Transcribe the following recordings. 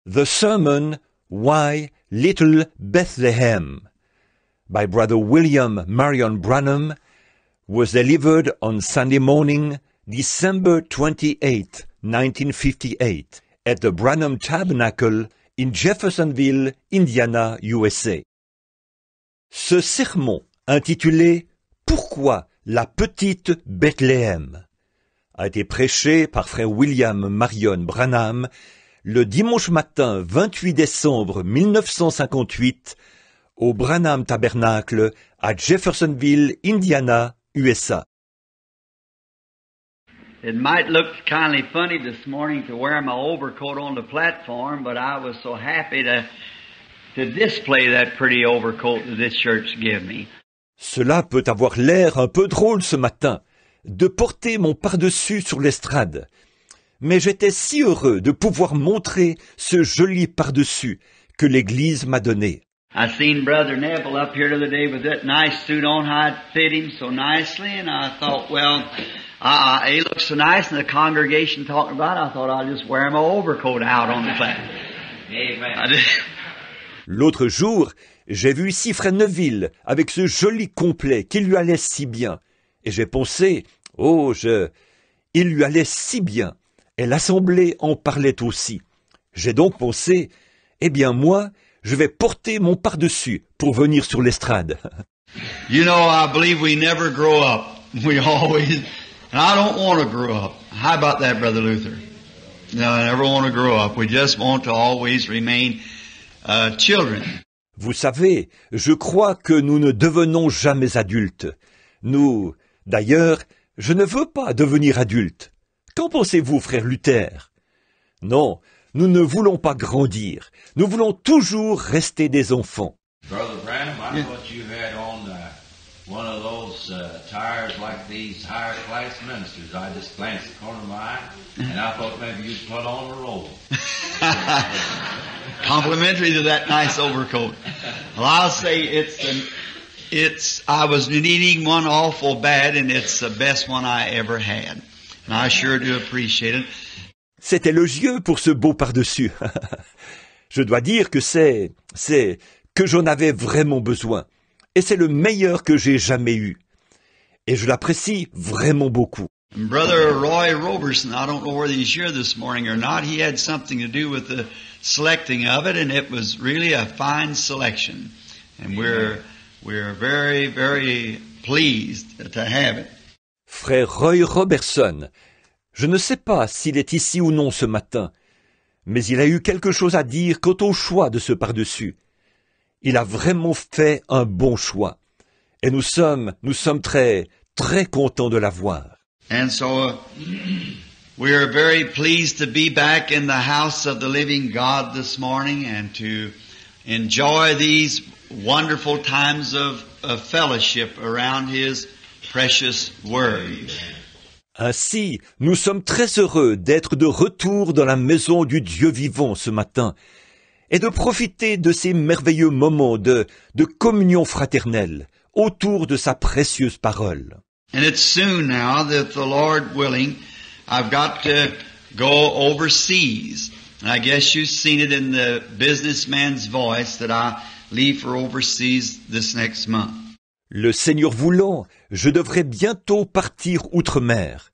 The sermon, Why Little Bethlehem, by Brother William Marion Branham, was delivered on Sunday morning, December 28, 1958, at the Branham Tabernacle in Jeffersonville, Indiana, USA. Ce sermon, intitulé « Pourquoi la petite Bethléem ?» a été prêché par frère William Marion Branham le dimanche matin 28 décembre 1958 au Branham Tabernacle à Jeffersonville, Indiana, USA. It might look kind of funny this morning to wear my overcoat on the platform, but I was so happy to display that pretty overcoat that this church gave me. Cela peut avoir l'air un peu drôle ce matin, de porter mon pardessus sur l'estrade. Mais j'étais si heureux de pouvoir montrer ce joli pardessus que l'Église m'a donné. I seen Brother Neville up here the other day with that nice suit on, how it fit him so nicely, and I thought, well, he looks so nice, and the congregation talking about it, I thought I'll just wear my overcoat out on the platform. Amen. L'autre jour, j'ai vu ici frère Neville avec ce joli complet qui lui allait si bien. Et j'ai pensé, il lui allait si bien. Et l'assemblée en parlait aussi. J'ai donc pensé, moi, je vais porter mon pardessus pour venir sur l'estrade. You know, I believe we never grow up. We always, and I don't want to grow up. How about that, Brother Luther? No, I never want to grow up. We just want to always remain children. Vous savez, je crois que nous ne devenons jamais adultes. D'ailleurs, je ne veux pas devenir adulte. Qu'en pensez-vous, frère Luther? Non, nous ne voulons pas grandir. Nous voulons toujours rester des enfants. Brother Branham, I thought you had on one of those tires like these higher class ministers. I just glanced at the corner of my eye, and I thought maybe you'd put on a robe. Complimentary to that nice overcoat. Well, I'll say I was needing one awful bad, and it's the best one I ever had. And I sure do appreciate it. C'est élogieux pour ce beau pardessus. Je dois dire que c'est que j'en avais vraiment besoin. Et c'est le meilleur que j'ai jamais eu. Et je l'apprécie vraiment beaucoup. Brother Roy Roberson, I don't know whether he's here this morning or not, he had something to do with the selecting of it, and it was really a fine selection. And we're very, very pleased to have it. Frère Roy Robertson, je ne sais pas s'il est ici ou non ce matin, mais il a eu quelque chose à dire quant au choix de ce pardessus. Il a vraiment fait un bon choix. Et nous sommes très, très contents de l'avoir. And so, we are very pleased to be back in the house of the living God this morning and to enjoy these wonderful times of fellowship around His precious Word. Ainsi, nous sommes très heureux d'être de retour dans la maison du Dieu vivant ce matin et de profiter de ces merveilleux moments de communion fraternelle autour de sa précieuse parole. And it's soon now that the Lord willing, I've got to go overseas. And I guess you've seen it in the businessman's voice that I leave for overseas this next month. Le Seigneur voulant, je devrais bientôt partir outre-mer.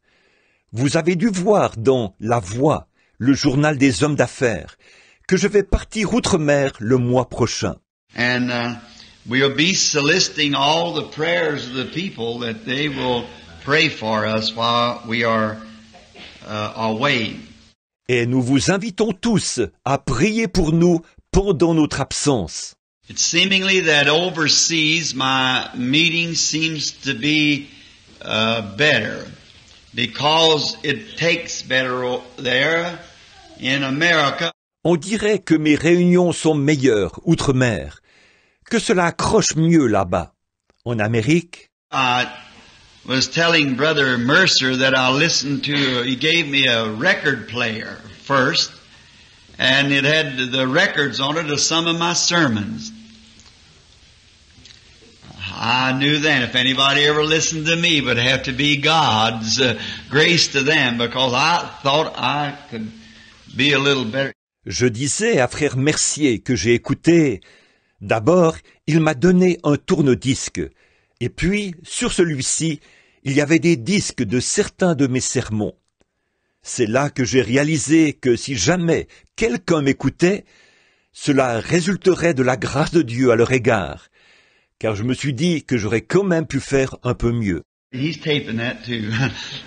Vous avez dû voir dans La Voix, le journal des hommes d'affaires, que je vais partir outre-mer le mois prochain. And we'll be soliciting all the prayers of the people that they will pray for us while we are away. Et nous vous invitons tous à prier pour nous pendant notre absence. It's seemingly that overseas my meeting seems to be better because it takes better there in America. On dirait que mes réunions sont meilleures outre-mer, que cela accroche mieux là-bas. En Amérique, I was telling Brother Mercer that I listened to, he gave me a record player first, and it had the records on it of some of my sermons. I knew then if anybody ever listened to me, it would have to be God's grace to them, because I thought I could be a little better. Je disais à frère Mercier que j'ai écouté. D'abord, il m'a donné un tourne-disque, et puis, sur celui-ci, il y avait des disques de certains de mes sermons. C'est là que j'ai réalisé que si jamais quelqu'un m'écoutait, cela résulterait de la grâce de Dieu à leur égard, car je me suis dit que j'aurais quand même pu faire un peu mieux. He's taping that too.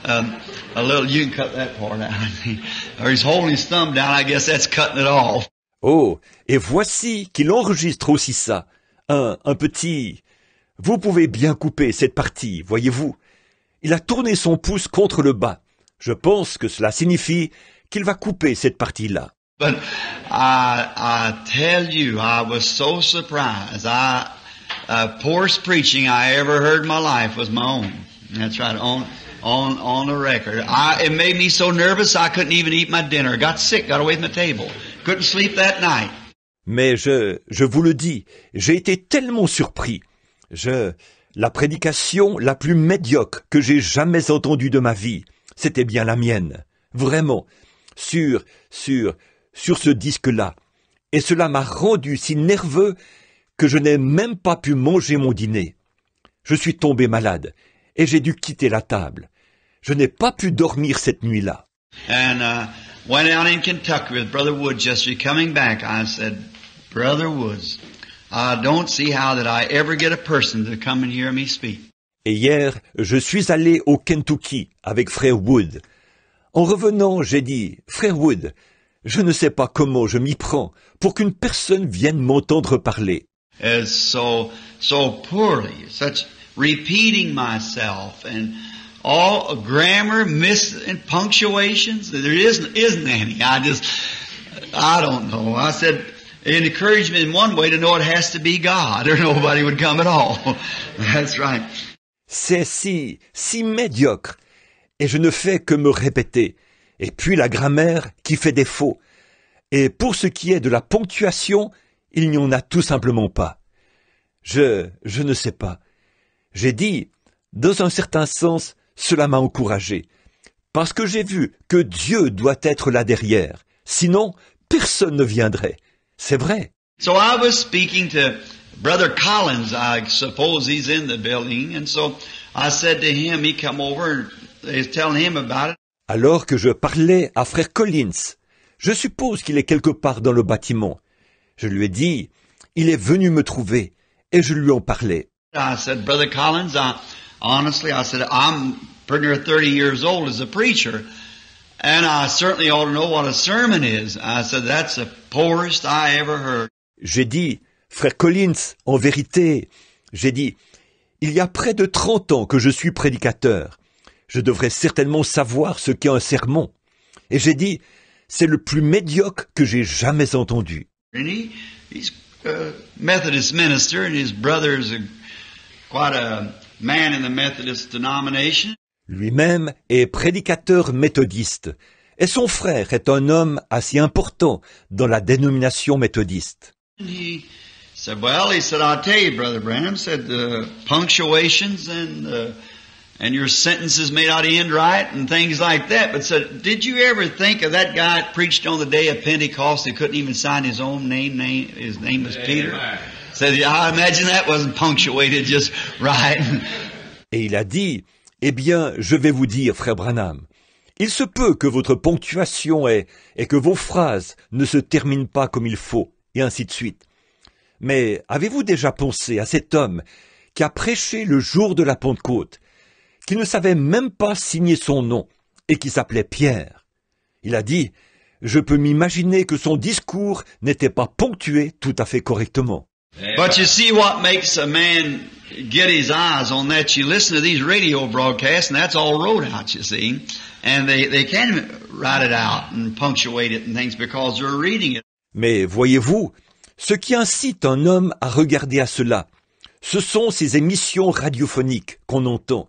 A little, you can cut that part out. Or he's holding his thumb down, I guess that's cutting it off. Oh, et voici qu'il enregistre aussi ça. Un petit... Vous pouvez bien couper cette partie, voyez-vous. Il a tourné son pouce contre le bas. Je pense que cela signifie qu'il va couper cette partie-là. But I tell you, I was so surprised. Poorest preaching I ever heard in my life was my own. That's right, on the record. It made me so nervous I couldn't even eat my dinner. Got sick, got away from the table. Couldn't sleep that night. Mais je vous le dis, j'ai été tellement surpris. La prédication la plus médiocre que j'ai jamais entendue de ma vie, c'était bien la mienne. Vraiment. Sur ce disque-là. Et cela m'a rendu si nerveux que je n'ai même pas pu manger mon dîner. Je suis tombé malade et j'ai dû quitter la table. Je n'ai pas pu dormir cette nuit-là. And went down in Kentucky with Brother Woods yesterday. Coming back, I said, Brother Woods, I don't see how that I ever get a person to come and hear me speak. Et hier, je suis allé au Kentucky avec frère Wood. En revenant, j'ai dit, frère Wood, je ne sais pas comment je m'y prends pour qu'une personne vienne m'entendre parler. It's so poorly, such repeating myself and all grammar, and punctuations. There isn't any. I don't know. I said, it encouraged me in one way to know it has to be God or nobody would come at all. That's right. C'est si médiocre. Et je ne fais que me répéter. Et puis la grammaire qui fait défaut. Et pour ce qui est de la ponctuation, il n'y en a tout simplement pas. Je ne sais pas. J'ai dit, dans un certain sens, cela m'a encouragé. Parce que j'ai vu que Dieu doit être là derrière. Sinon, personne ne viendrait. C'est vrai. So I was speaking to Brother Collins. I suppose he's in the building. And so I said to him, he come over and they was telling him about it. Alors que je parlais à frère Collins, je suppose qu'il est quelque part dans le bâtiment. Je lui ai dit, il est venu me trouver, et je lui en parlais. I said, Brother Collins, honestly, I said, I'm pretty near 30 years old as a preacher, and I certainly ought to know what a sermon is. I said, that's the poorest I ever heard. J'ai dit, frère Collins, en vérité, j'ai dit, il y a près de 30 ans que je suis prédicateur. Je devrais certainement savoir ce qu'est un sermon. Et j'ai dit, c'est le plus médiocre que j'ai jamais entendu. And he's a Methodist minister, and his brother is quite a man in the Methodist denomination. Lui-même est prédicateur méthodiste, et son frère est un homme assez important dans la dénomination méthodiste. And he said, well, he said, I'll tell you, Brother Branham, said the punctuations and your sentences may not end right and things like that. But said, did you ever think of that guy that preached on the day of Pentecost who couldn't even sign his own name? His name was Peter. Said, I imagine that wasn't punctuated just right. Et il a dit, eh bien, je vais vous dire, frère Branham, il se peut que votre ponctuation et que vos phrases ne se terminent pas comme il faut, et ainsi de suite. Mais avez-vous déjà pensé à cet homme qui a prêché le jour de la Pentecôte, qui ne savait même pas signer son nom et qui s'appelait Pierre? Il a dit, je peux m'imaginer que son discours n'était pas ponctué tout à fait correctement. But you see what makes a man get his eyes on that? You listen to these radio broadcasts and that's all wrote out, you see. And they can write it out and punctuate it and things because they're reading it. Mais voyez-vous, ce qui incite un homme à regarder à cela, ce sont ces émissions radiophoniques qu'on entend,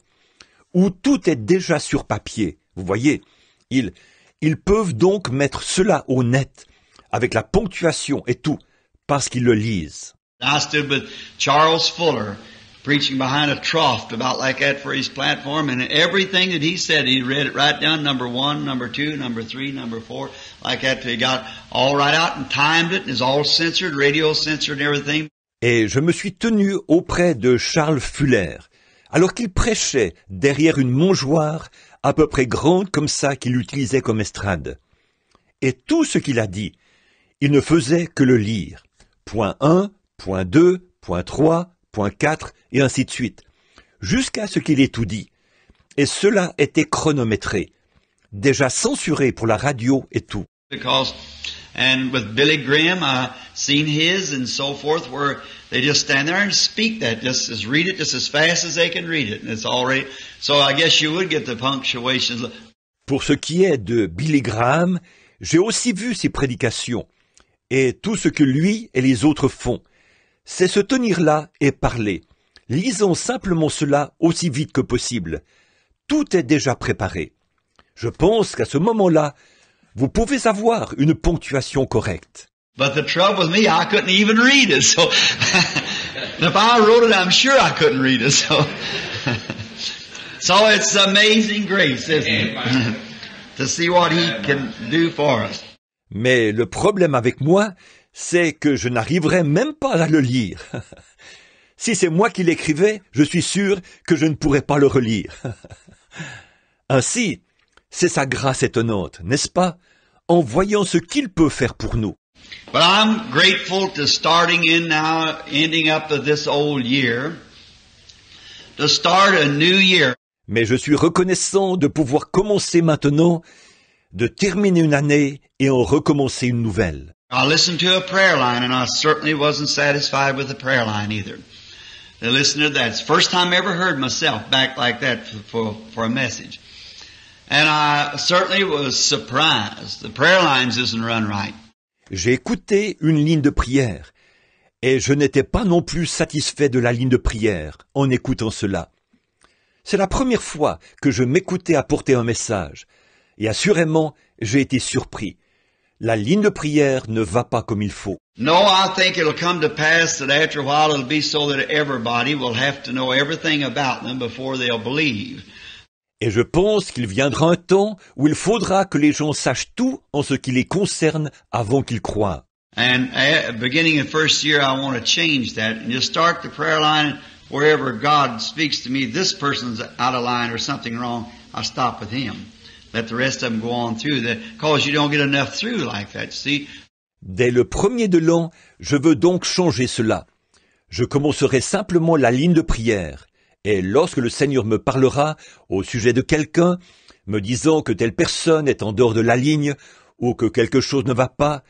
où tout est déjà sur papier. Vous voyez, ils peuvent donc mettre cela au net, avec la ponctuation et tout, parce qu'ils le lisent. I stood with Charles Fuller preaching behind a trough about like that for his platform, and everything that he said, he read it right down, number 1, number 2, number 3, number 4, like that. He got all right out and timed it, and it's all censored, radio censored and everything. Et je me suis tenu auprès de Charles Fuller, alors qu'il prêchait derrière une mangeoire à peu près grande comme ça qu'il utilisait comme estrade. Et tout ce qu'il a dit, il ne faisait que le lire. Point 1, point 2, point 3, point 4, et ainsi de suite, jusqu'à ce qu'il ait tout dit. Et cela était chronométré, déjà censuré pour la radio et tout. And with Billy Graham, I seen his and so forth, where they just stand there and speak that, just read it just as fast as they can read it, and it's already. So I guess you would get the punctuations. Pour ce qui est de Billy Graham, j'ai aussi vu ses prédications, et tout ce que lui et les autres font, c'est se tenir là et parler. Lisons simplement cela aussi vite que possible. Tout est déjà préparé. Je pense qu'à ce moment-là, vous pouvez avoir une ponctuation correcte. But the trouble with me, I couldn't even read it. So if I wrote it, I'm sure I couldn't read it. So it's amazing grace, isn't it? To see what He can do for us. Mais le problème avec moi, c'est que je n'arriverai même pas à le lire. Si c'est moi qui l'écrivais, je suis sûr que je ne pourrais pas le relire. Ainsi, c'est sa grâce étonnante, n'est-ce pas, en voyant ce qu'il peut faire pour nous. But I'm grateful to starting in now, ending up of this old year, to start a new year. Mais je suis reconnaissant de pouvoir commencer maintenant, de terminer une année et en recommencer une nouvelle. I listened to a prayer line, and I certainly wasn't satisfied with the prayer line either. To listen to that, it's the first time I ever heard myself back like that for a message. And I certainly was surprised. The prayer lines isn't run right. J'ai écouté une ligne de prière, et je n'étais pas non plus satisfait de la ligne de prière en écoutant cela. C'est la première fois que je m'écoutais apporter un message, et assurément, j'ai été surpris. La ligne de prière ne va pas comme il faut. No, I think it'll come to pass that after a while it'll be so that everybody will have to know everything about them before they'll believe. Et je pense qu'il viendra un temps où il faudra que les gens sachent tout en ce qui les concerne avant qu'ils croient. And beginning the first year, I want to change that and just start the prayer line. Wherever God speaks to me, this person's out of line or something wrong, I stop with him. Let the rest of them go on through that, because you don't get enough through like that. See? Dès le premier de l'an, je veux donc changer cela. Je commencerai simplement la ligne de prière. Et lorsque le Seigneur me parlera au sujet de quelqu'un, me disant que telle personne est en dehors de la ligne ou que quelque chose ne va pas,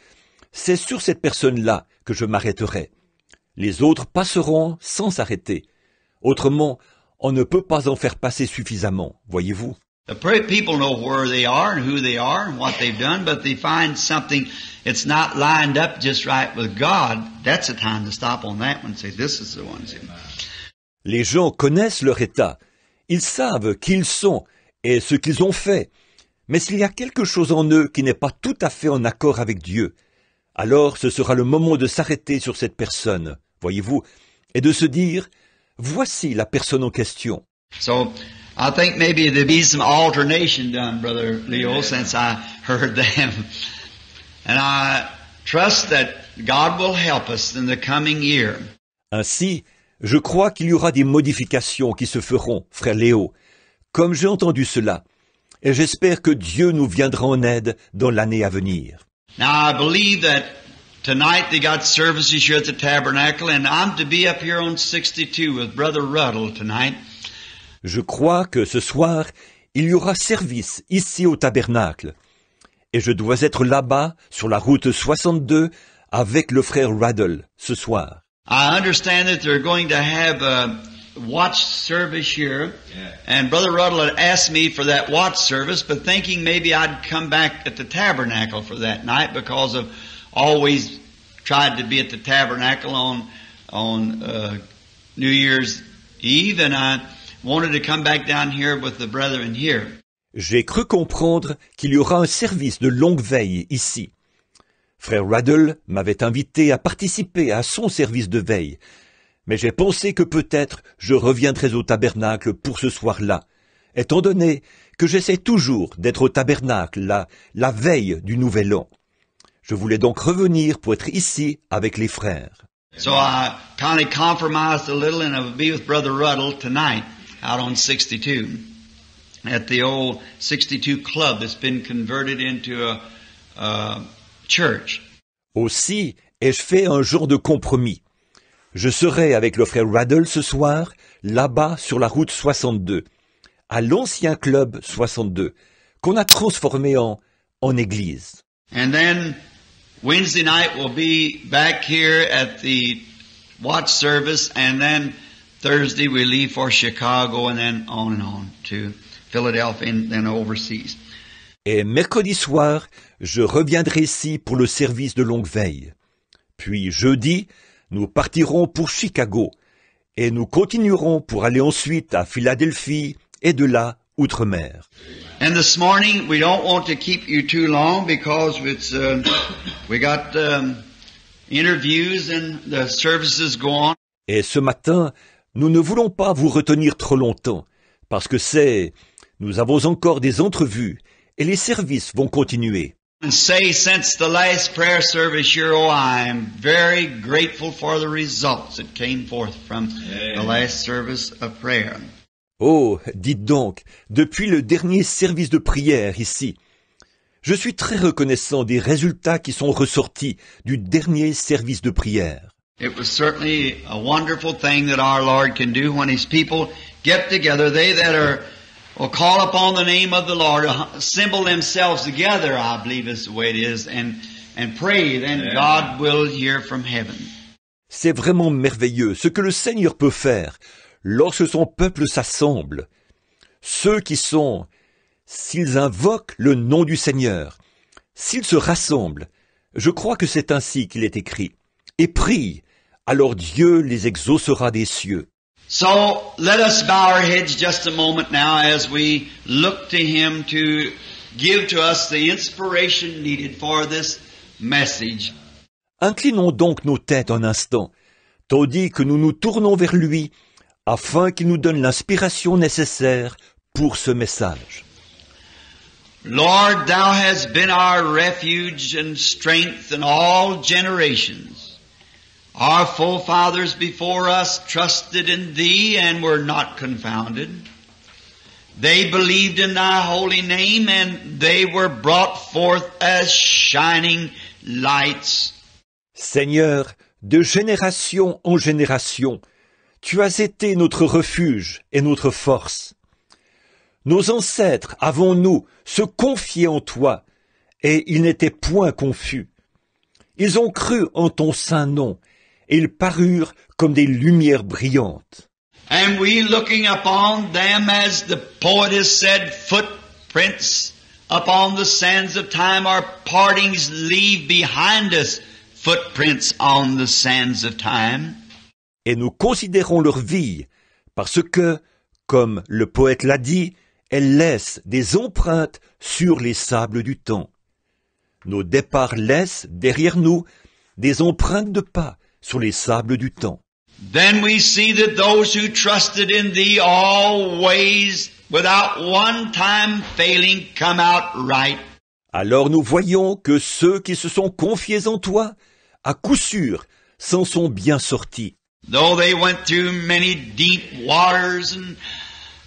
c'est sur cette personne-là que je m'arrêterai. Les autres passeront sans s'arrêter. Autrement, on ne peut pas en faire passer suffisamment, voyez-vous. The people know where they are and who they are and what they've done, but they find something that's not lined up just right with God. That's the time to stop on that one and say, this is the one. Les gens connaissent leur état. Ils savent qui ils sont et ce qu'ils ont fait. Mais s'il y a quelque chose en eux qui n'est pas tout à fait en accord avec Dieu, alors ce sera le moment de s'arrêter sur cette personne, voyez-vous, et de se dire, voici la personne en question. So, I think maybe there'd be some alternation done, Brother Leo, since I heard them. And I trust that God will help us in the coming year. Ainsi, je crois qu'il y aura des modifications qui se feront, frère Léo, comme j'ai entendu cela, et j'espère que Dieu nous viendra en aide dans l'année à venir. Now, I believe that tonight they got services here at the Tabernacle, and I'm to be up here on 62 with Brother Ruddle tonight. Je crois que ce soir, il y aura service ici au Tabernacle, et je dois être là-bas, sur la route 62, avec le frère Ruddle, ce soir. I understand that they're going to have a watch service here, and Brother Ruddle had asked me for that watch service, but thinking maybe I'd come back at the Tabernacle for that night because I've always tried to be at the Tabernacle on New Year's Eve, and I wanted to come back down here with the brethren here. J'ai cru comprendre qu'il y aura un service de longue veille ici. Frère Ruddle m'avait invité à participer à son service de veille, Mais j'ai pensé que peut-être je reviendrais au tabernacle pour ce soir-là, étant donné que j'essaie toujours d'être au tabernacle la veille du Nouvel An. Je voulais donc revenir pour être ici avec les frères. So I kind of compromised a little and I will be with Brother Ruddle tonight out on 62 at the old 62 club that's been converted into a church. Aussi ai-je fait un genre de compromis. Je serai avec le frère Ruddle ce soir, là-bas sur la route 62, à l'ancien club 62, qu'on a transformé en église. And then Wednesday night we'll be back here at the watch service, and then Thursday we leave for Chicago and on to Philadelphia and then overseas. Et mercredi soir, je reviendrai ici pour le service de longue veille. Puis jeudi, nous partirons pour Chicago et nous continuerons pour aller ensuite à Philadelphie et de là outre-mer. And this morning we don't want to keep you too long because it's we got interviews and the services go on. Et ce matin, nous ne voulons pas vous retenir trop longtemps parce que nous avons encore des entrevues et les services vont continuer. And say since the last prayer service here, oh, I am very grateful for the results that came forth from the last service of prayer. Oh, dites donc, depuis le dernier service de prière ici, je suis très reconnaissant des résultats qui sont ressortis du dernier service de prière. It was certainly a wonderful thing that our Lord can do when His people get together. They that will call upon the name of the Lord, assemble themselves together, I believe is the way it is, and pray, then God will hear from heaven. C'est vraiment merveilleux ce que le Seigneur peut faire lorsque son peuple s'assemble. Ceux qui sont, s'ils invoquent le nom du Seigneur, s'ils se rassemblent, je crois que c'est ainsi qu'il est écrit, et prient, alors Dieu les exaucera des cieux. So let us bow our heads just a moment now as we look to Him to give to us the inspiration needed for this message. Inclinons donc nos têtes un instant, tandis que nous nous tournons vers lui, afin qu'il nous donne l'inspiration nécessaire pour ce message. Lord, Thou hast been our refuge and strength in all generations. Our forefathers before us trusted in Thee and were not confounded. They believed in Thy holy name and they were brought forth as shining lights. Seigneur, de génération en génération, Tu as été notre refuge et notre force. Nos ancêtres, avant nous, se confiaient en Toi, et ils n'étaient point confus. Ils ont cru en Ton saint nom, et ils parurent comme des lumières brillantes. And we looking upon them, as the poet has said, footprints upon the sands of time, our partings leave behind us footprints on the sands of time. Et nous considérons leur vie, parce que, comme le poète l'a dit, elles laissent des empreintes sur les sables du temps. Nos départs laissent derrière nous des empreintes de pas sur les sables du temps. Then we see that those who trusted in Thee always, without one time failing, come out right. Alors nous voyons que ceux qui se sont confiés en Toi, à coup sûr, s'en sont bien sortis. Though they went through many deep waters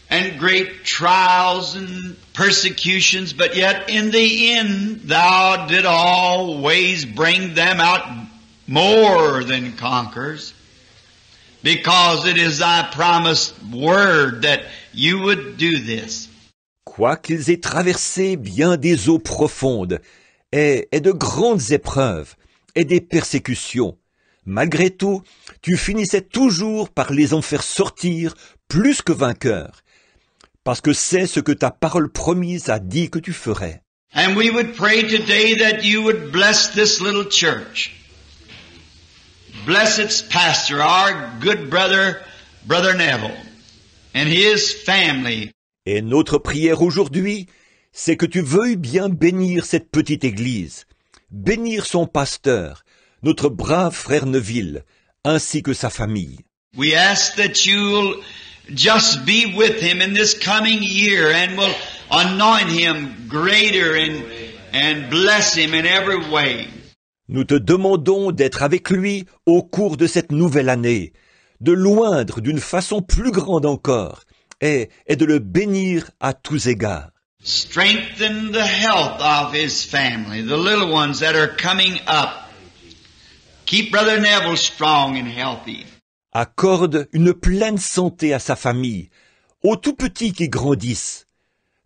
and great trials and persecutions, but yet in the end Thou did always bring them out more than conquerors, because it is Thy promised word that You would do this. Quoiqu'ils aient traversé bien des eaux profondes et de grandes épreuves et des persécutions, malgré tout, Tu finissais toujours par les en faire sortir plus que vainqueurs, parce que c'est ce que Ta parole promise a dit que Tu ferais. And we would pray today that You would bless this little church. Bless its pastor, our good brother, Brother Neville, and his family. Et notre prière aujourd'hui, c'est que Tu veuilles bien bénir cette petite église, bénir son pasteur, notre brave frère Neville, ainsi que sa famille. We ask that you'll just be with him in this coming year and will anoint him greater and bless him in every way. Nous te demandons d'être avec lui au cours de cette nouvelle année, de l'oindre d'une façon plus grande encore, et de le bénir à tous égards. Strengthen the health of his family, the little ones that are coming up. Keep Brother Neville strong and healthy. Accorde une pleine santé à sa famille, aux tout petits qui grandissent.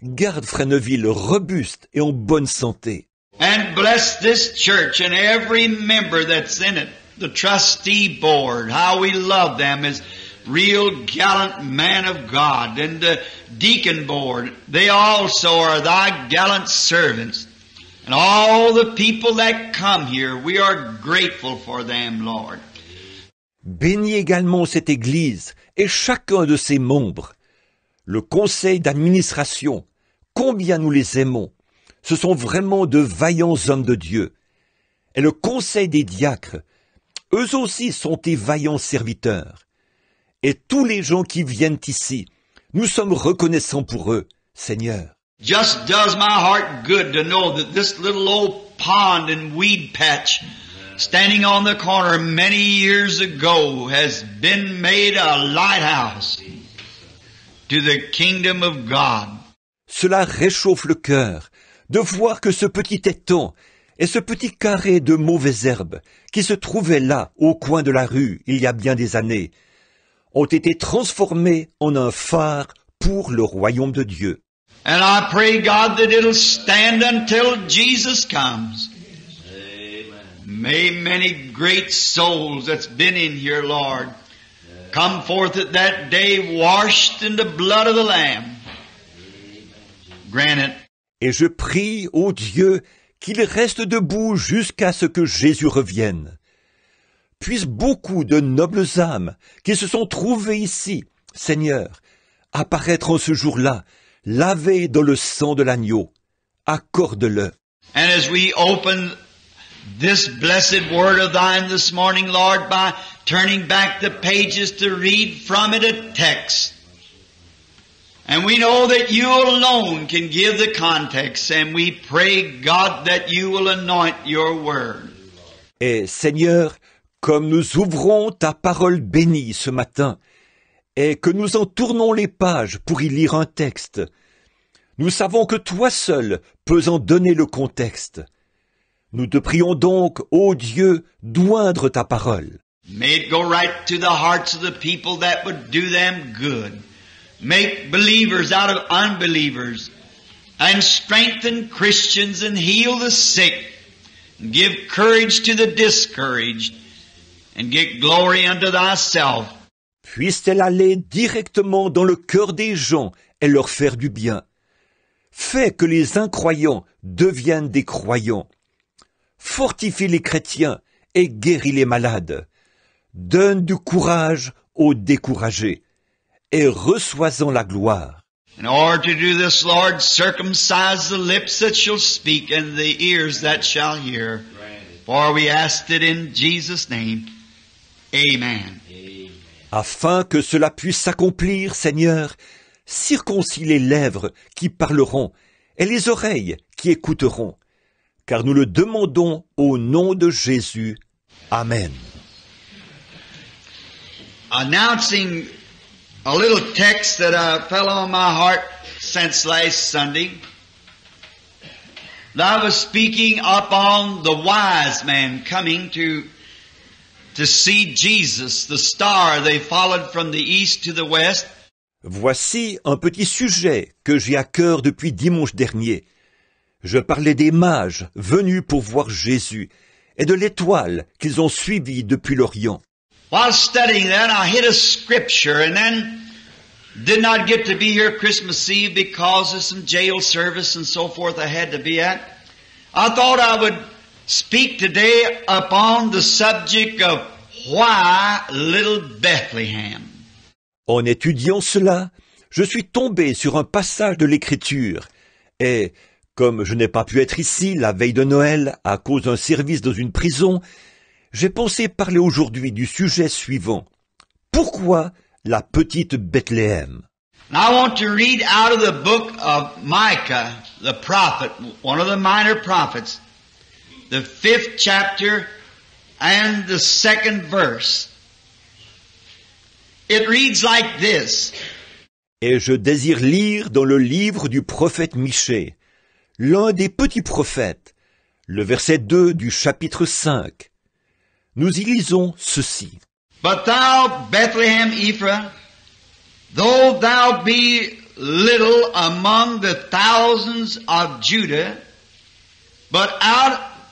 Garde Frère Neville robuste et en bonne santé. And bless this church and every member that's in it. The trustee board, how we love them as real gallant men of God. And the deacon board, they also are thy gallant servants. And all the people that come here, we are grateful for them, Lord. Bénis également cette Église et chacun de ses membres. Le conseil d'administration, combien nous les aimons. Ce sont vraiment de vaillants hommes de Dieu. Et le conseil des diacres, eux aussi sont tes vaillants serviteurs. Et tous les gens qui viennent ici, nous sommes reconnaissants pour eux, Seigneur. Just does my heart good to know that this little old pond and weed patch standing on the corner many years ago has been made a lighthouse to the kingdom of God. Cela réchauffe le cœur de voir que ce petit étang et ce petit carré de mauvaises herbes qui se trouvaient là au coin de la rue il y a bien des années ont été transformés en un phare pour le royaume de Dieu. And I pray, God, that it'll stand until Jesus comes. Amen. May many great souls that's been in here, Lord, come forth at that day washed in the blood of the Lamb. Grant it. Et je prie, ô Dieu, qu'il reste debout jusqu'à ce que Jésus revienne. Puissent beaucoup de nobles âmes qui se sont trouvées ici, Seigneur, apparaître en ce jour-là, lavées dans le sang de l'agneau. Accorde-le. And as we open this blessed word of thine this morning, Lord, by turning back the pages to read from it a text, and we know that you alone can give the context, and we pray, God, that you will anoint your word. Et Seigneur, comme nous ouvrons ta parole bénie ce matin, et que nous en tournons les pages pour y lire un texte, nous savons que toi seul peux en donner le contexte. Nous te prions donc, ô Dieu, d'oindre ta parole. May it go right to the hearts of the people that would do them good. Make believers out of unbelievers, and strengthen Christians and heal the sick, and give courage to the discouraged, and get glory unto thyself. Puisse-t-elle aller directement dans le cœur des gens et leur faire du bien. Fais que les incroyants deviennent des croyants. Fortifie les chrétiens et guéris les malades. Donne du courage aux découragés. Et reçois-en la gloire. In order to do this, Lord, circumcise the lips that shall speak and the ears that shall hear. For we asked it in Jesus' name. Amen. Afin que cela puisse s'accomplir, Seigneur, circoncis les lèvres qui parleront et les oreilles qui écouteront, car nous le demandons au nom de Jésus. Amen. Announcing a little text that fell on my heart since last Sunday. I was speaking upon the wise man coming to see Jesus, the star they followed from the east to the west. Voici un petit sujet que j'ai à cœur depuis dimanche dernier. Je parlais des mages venus pour voir Jésus et de l'étoile qu'ils ont suivie depuis l'Orient. While studying that, I hit a scripture and then did not get to be here Christmas Eve because of some jail service and so forth I had to be at. I thought I would speak today upon the subject of why little Bethlehem. En étudiant cela, je suis tombé sur un passage de l'Écriture et, comme je n'ai pas pu être ici la veille de Noël à cause d'un service dans une prison, j'ai pensé parler aujourd'hui du sujet suivant. Pourquoi la petite Bethléem? And I want to read out of the book of Micah, the prophet, one of the minor prophets, the 5th chapter and the 2nd verse. It reads like this. Et je désire lire dans le livre du prophète Michée, l'un des petits prophètes, le verset 2 du chapitre 5. Nous y lisons ceci. But thou, Bethlehem Ephraim, though thou be little among the thousands of Judah, but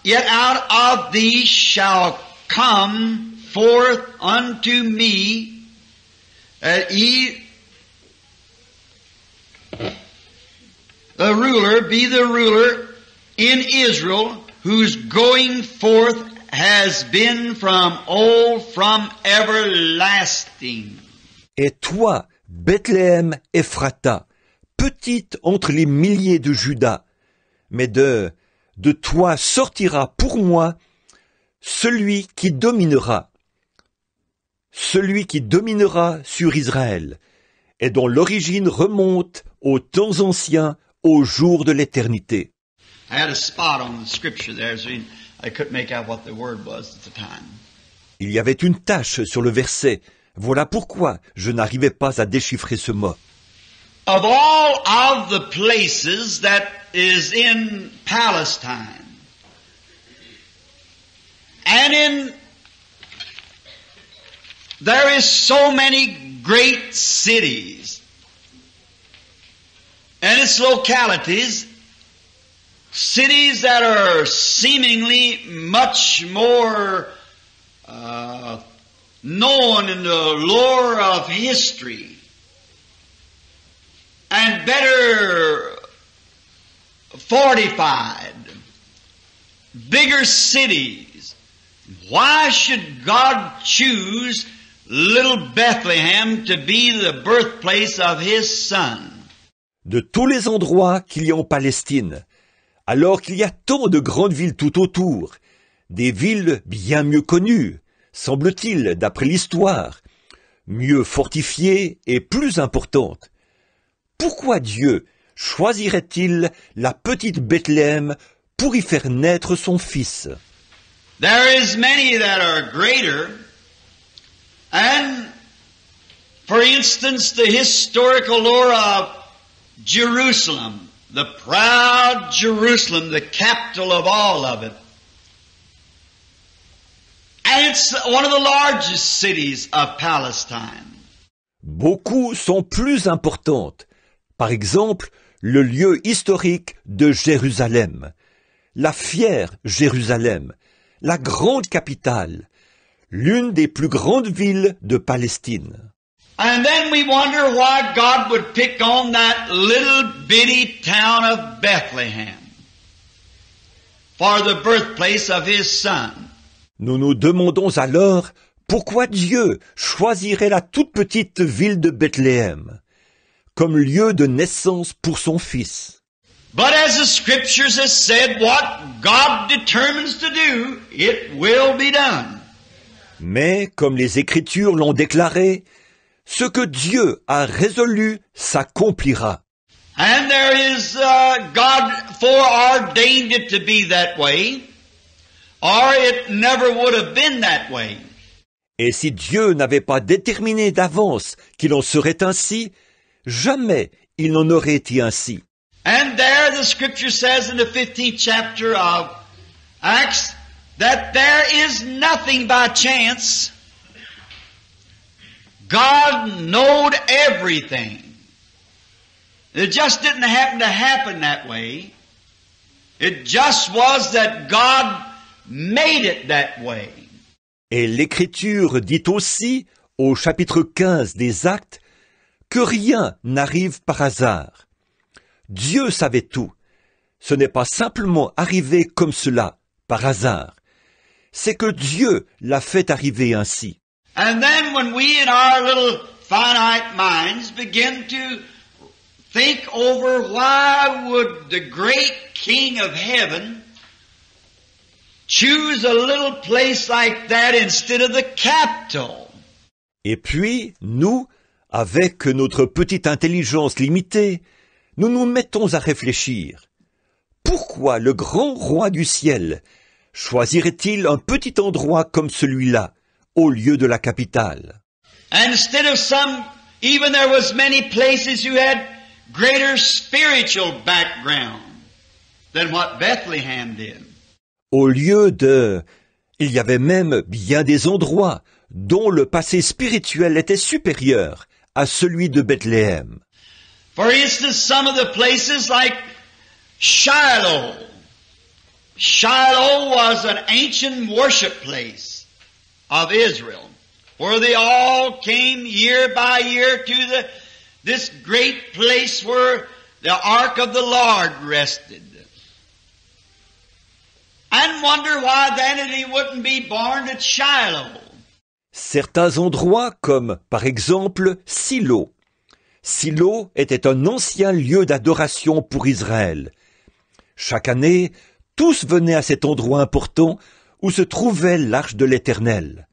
yet out of thee shall come forth unto me the ruler in Israel, whose going forth has been from old, from everlasting. Et toi, Bethléem Ephrata, petite entre les milliers de Juda, mais de toi sortira pour moi celui qui dominera sur Israël, et dont l'origine remonte aux temps anciens, aux jours de l'éternité. I had a spot on the scripture there, so I couldn't make out what the word was at the time. Il y avait une tache sur le verset. Voilà pourquoi je n'arrivais pas à déchiffrer ce mot. Of all of the places that is in Palestine, and there is so many great cities, and its localities, cities that are seemingly much more known in the lore of history and better fortified, bigger cities. Why should God choose little Bethlehem to be the birthplace of His Son? De tous les endroits qu'il y a en Palestine, alors qu'il y a tant de grandes villes tout autour, des villes bien mieux connues, semble-t-il, d'après l'histoire, mieux fortifiées et plus importantes. Pourquoi Dieu choisirait-il la petite Bethléem pour y faire naître son fils? There is many that are greater, and for instance, the historical lore of Jerusalem, the proud Jerusalem, the capital of all of it. And it's one of the largest cities of Palestine. Beaucoup sont plus importantes. Par exemple, le lieu historique de Jérusalem, la fière Jérusalem, la grande capitale, l'une des plus grandes villes de Palestine. And then we wonder why God would pick on that little bitty town of Bethlehem for the birthplace of His Son. Nous nous demandons alors pourquoi Dieu choisirait la toute petite ville de Bethléem comme lieu de naissance pour son fils. But as the scriptures have said, what God determines to do, it will be done. Mais comme les Écritures l'ont déclaré, ce que Dieu a résolu s'accomplira. And there is God foreordained it to be that way, or it never would have been that way. Et si Dieu n'avait pas déterminé d'avance qu'il en serait ainsi, jamais il n'en aurait été ainsi. And there the scripture says in the 15th chapter of Acts that there is nothing by chance. God knowed everything. It just didn't happen to happen that way. It just was that God made it that way. Et l'Écriture dit aussi, au chapitre 15 des Actes, que rien n'arrive par hasard. Dieu savait tout. Ce n'est pas simplement arrivé comme cela, par hasard. C'est que Dieu l'a fait arriver ainsi. And then when we in our little finite minds begin to think over why would the great King of Heaven choose a little place like that instead of the capital? Et puis, nous, avec notre petite intelligence limitée, nous nous mettons à réfléchir. Pourquoi le grand roi du ciel choisirait-il un petit endroit comme celui-là, au lieu de la capitale? And instead of some, even there was many places who had greater spiritual background than what Bethlehem did. Au lieu de... Il y avait même bien des endroits dont le passé spirituel était supérieur à celui de Bethléem. For instance, some of the places like Shiloh. Shiloh was an ancient worship place of Israel, where they all came year by year to this great place where the ark of the Lord rested. And wonder why then he wouldn't be born at Shiloh. Certains endroits comme, par exemple, Silo. Silo était un ancien lieu d'adoration pour Israël. Chaque année, tous venaient à cet endroit important où se trouvait l'arche de l'Éternel.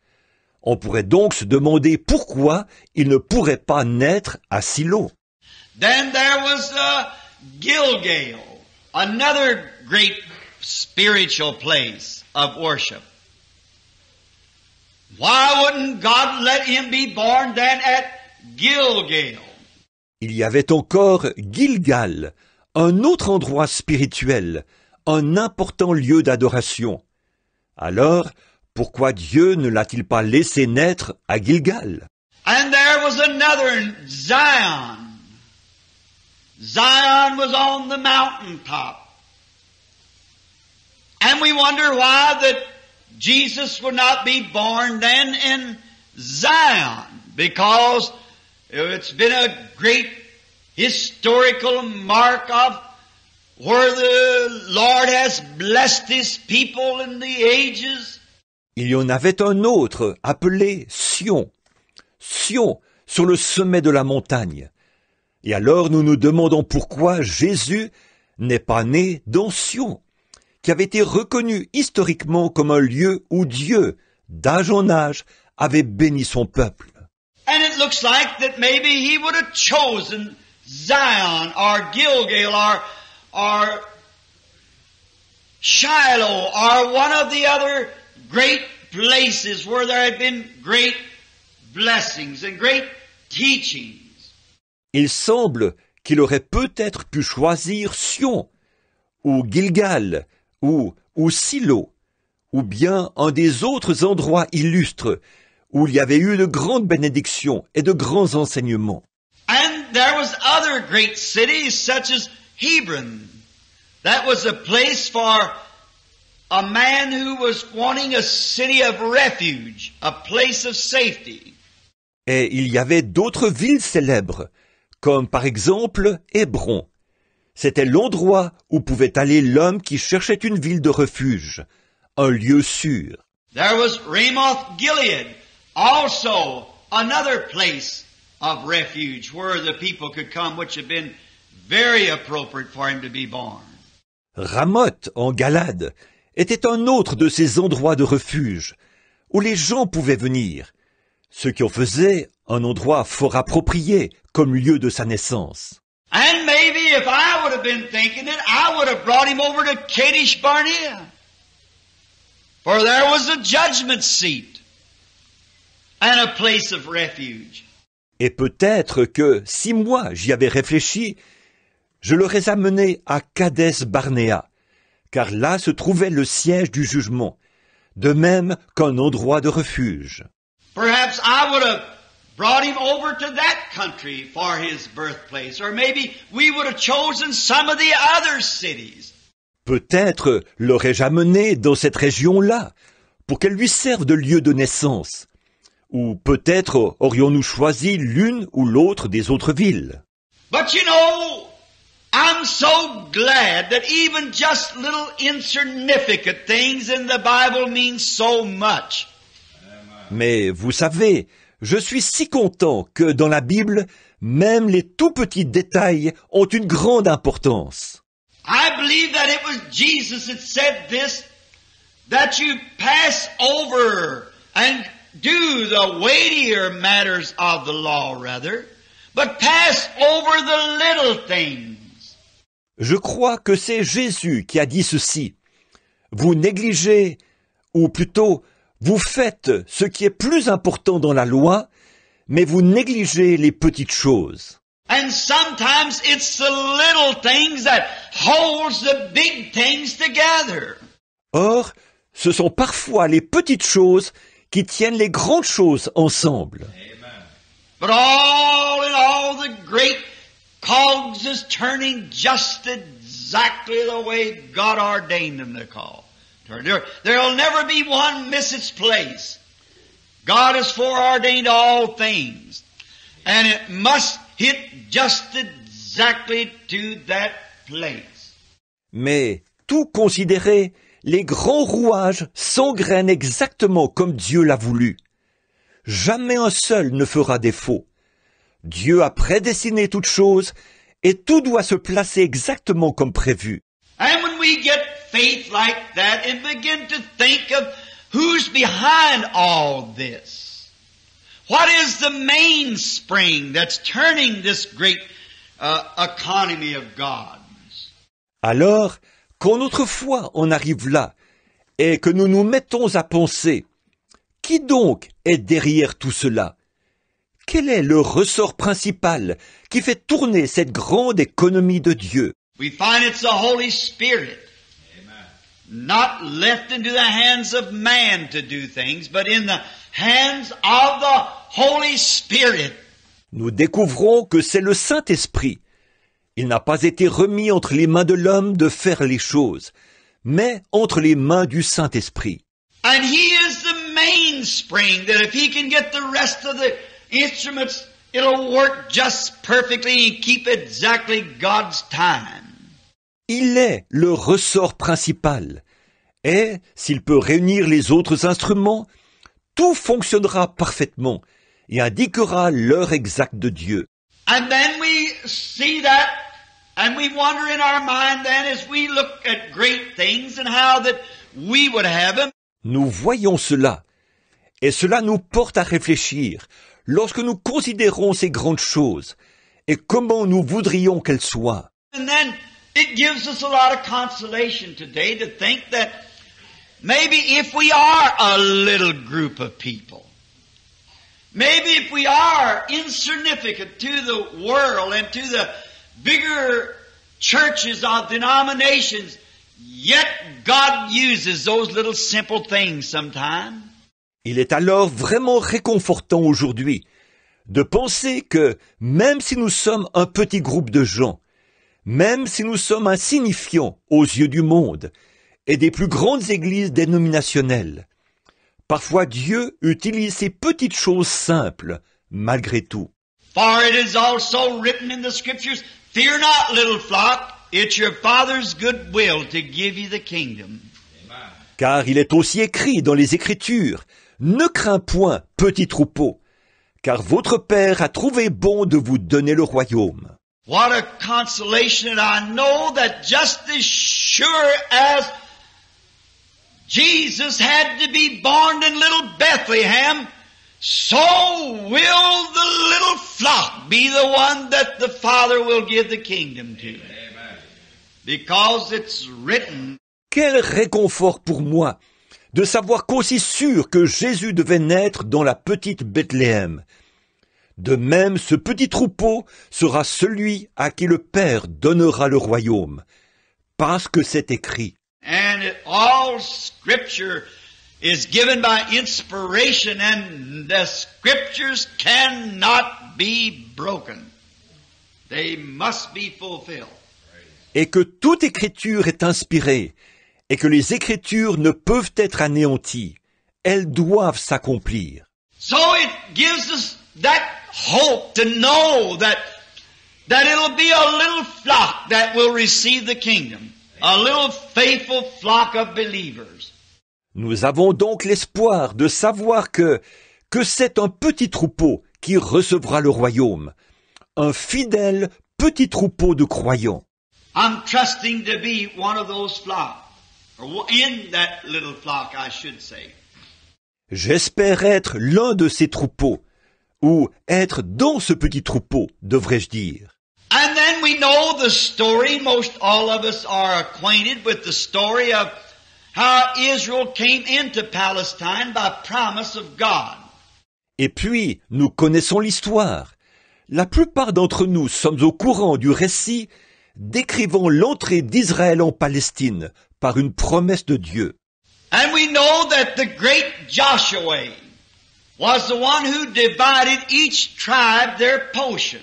On pourrait donc se demander pourquoi il ne pourrait pas naître à Silo. Then there was Gilgal, another great spiritual place of worship. Why wouldn't God let him be born then at Gilgal? Il y avait encore Gilgal, un autre endroit spirituel, un important lieu d'adoration. Alors, pourquoi Dieu ne l'a-t-il pas laissé naître à Gilgal? And there was another, Zion. Zion was on the mountaintop. And we wonder why that Jesus would not be born then in Zion, because it's been a great historical mark of where the Lord has blessed His people in the ages. Il y en avait un autre, appelé Sion. Sion, sur le sommet de la montagne. Et alors nous nous demandons pourquoi Jésus n'est pas né dans Sion, qui avait été reconnu historiquement comme un lieu où Dieu, d'âge en âge, avait béni son peuple. And it looks like that maybe He would have chosen Zion or Gilgal or Shiloh or one of the other great places where there had been great blessings and great teachings. Il semble qu'il aurait peut-être pu choisir Sion, ou Gilgal, ou Silo, ou bien un des autres endroits illustres où il y avait eu de grandes bénédictions et de grands enseignements. And there was other great cities such as Hebron. That was a place for a man who was wanting a city of refuge, a place of safety. Et il y avait d'autres villes célèbres, comme par exemple Hébron. C'était l'endroit où pouvait aller l'homme qui cherchait une ville de refuge, un lieu sûr. There was Ramoth Gilead, also another place of refuge where the people could come, which had been very appropriate for him to be born. Ramoth, en Galade, était un autre de ces endroits de refuge, où les gens pouvaient venir, ce qui en faisait un endroit fort approprié comme lieu de sa naissance. And maybe if I would have been thinking it, I would have brought him over to Kadesh Barnea. For there was a judgment seat and a place of refuge. Et peut-être que, si moi j'y avais réfléchi, je l'aurais amené à Kadès Barnéa, car là se trouvait le siège du jugement, de même qu'un endroit de refuge. Perhaps I would have brought him over to that country for his birthplace, or maybe we would have chosen some of the other cities. Peut-être l'aurais-je amené dans cette région-là, pour qu'elle lui serve de lieu de naissance. Ou peut-être aurions-nous choisi l'une ou l'autre des autres villes. But you know, I'm so glad that even just little insignificant things in the Bible mean so much. Mais vous savez, je suis si content que dans la Bible, même les tout petits détails ont une grande importance. I believe that it was Jesus that said this, that you pass over and do the weightier matters of the law, rather, but pass over the little things. Je crois que c'est Jésus qui a dit ceci. Vous négligez, ou plutôt, vous faites ce qui est plus important dans la loi, mais vous négligez les petites choses. And sometimes it's the little things that holds the big things together. Or, ce sont parfois les petites choses qui tiennent les grandes choses ensemble. But all in all, the great cogs is turning just exactly the way God ordained them to call. There'll never be one miss its place. God has foreordained all things, and it must hit just exactly to that place. Mais, tout considéré, les grands rouages s'engrainent exactement comme Dieu l'a voulu. Jamais un seul ne fera défaut. Dieu a prédestiné toutes choses et tout doit se placer exactement comme prévu. And when we get faith like that and begin to think of who's behind all this, what is the mainspring that's turning this great economy of God's? Alors, quand notre foi en arrive là et que nous nous mettons à penser, qui donc est derrière tout cela? Quel est le ressort principal qui fait tourner cette grande économie de Dieu? We find it's the Holy Spirit. Amen. Not left into the hands of man to do things, but in the hands of the Holy Spirit. Nous découvrons que c'est le Saint-Esprit. Il n'a pas été remis entre les mains de l'homme de faire les choses, mais entre les mains du Saint-Esprit. And He is the mainspring that if He can get the rest of the instruments, it'll work just perfectly and keep exactly God's time. Il est le ressort principal. Et, s'il peut réunir les autres instruments, tout fonctionnera parfaitement et indiquera l'heure exacte de Dieu. And then we see that, and we wonder in our mind then as we look at great things and how that we would have them. Nous voyons cela, et cela nous porte à réfléchir lorsque nous considérons ces grandes choses et comment nous voudrions qu'elles soient. And then it gives us a lot of consolation today to think that maybe if we are a little group of people, maybe if we are insignificant to the world and to the bigger churches of denominations, yet God uses those little simple things sometimes. Il est alors vraiment réconfortant aujourd'hui de penser que même si nous sommes un petit groupe de gens, même si nous sommes insignifiants aux yeux du monde et des plus grandes églises dénominationnelles, parfois Dieu utilise ces petites choses simples malgré tout. For it is also written in the scriptures, fear not, little flock, it's your Father's good will to give you the kingdom. Car il est aussi écrit dans les Écritures, ne crains point, petit troupeau, car votre Père a trouvé bon de vous donner le royaume. What a consolation that I know that just as sure as Jesus had to be born in little Bethlehem, so will the little flock be the one that the Father will give the kingdom to. Amen. Because it's written. Quel réconfort pour moi de savoir qu'aussi sûr que Jésus devait naître dans la petite Bethléem. De même, ce petit troupeau sera celui à qui le Père donnera le royaume, parce que c'est écrit. And all scripture is given by inspiration, and the scriptures cannot be broken. They must be fulfilled. Et que toute écriture est inspirée, et que les écritures ne peuvent être anéanties. Elles doivent s'accomplir. So it gives us that hope to know that it'll be a little flock that will receive the kingdom. A little faithful flock of believers. Nous avons donc l'espoir de savoir que c'est un petit troupeau qui recevra le royaume. Un fidèle petit troupeau de croyants. I'm trusting to be one of those flocks. Or in that little flock, I should say. J'espère être l'un de ces troupeaux, ou être dans ce petit troupeau, devrais-je dire. And then we know the story, most all of us are acquainted with the story of how Israel came into Palestine by promise of God. Et puis, nous connaissons l'histoire. La plupart d'entre nous sommes au courant du récit décrivant l'entrée d'Israël en Palestine par une promesse de Dieu. And we know that the great Joshua was the one who divided each tribe their portion.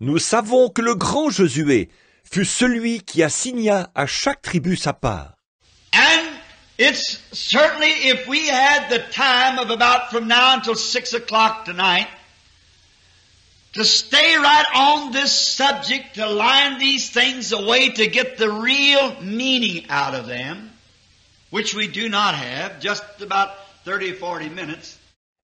Nous savons que le grand Josué fut celui qui assigna à chaque tribu sa part. And it's certainly, if we had the time of about from now until 6 o'clock tonight, to stay right on this subject, to line these things away, to get the real meaning out of them, which we do not have, just about 30 or 40 minutes.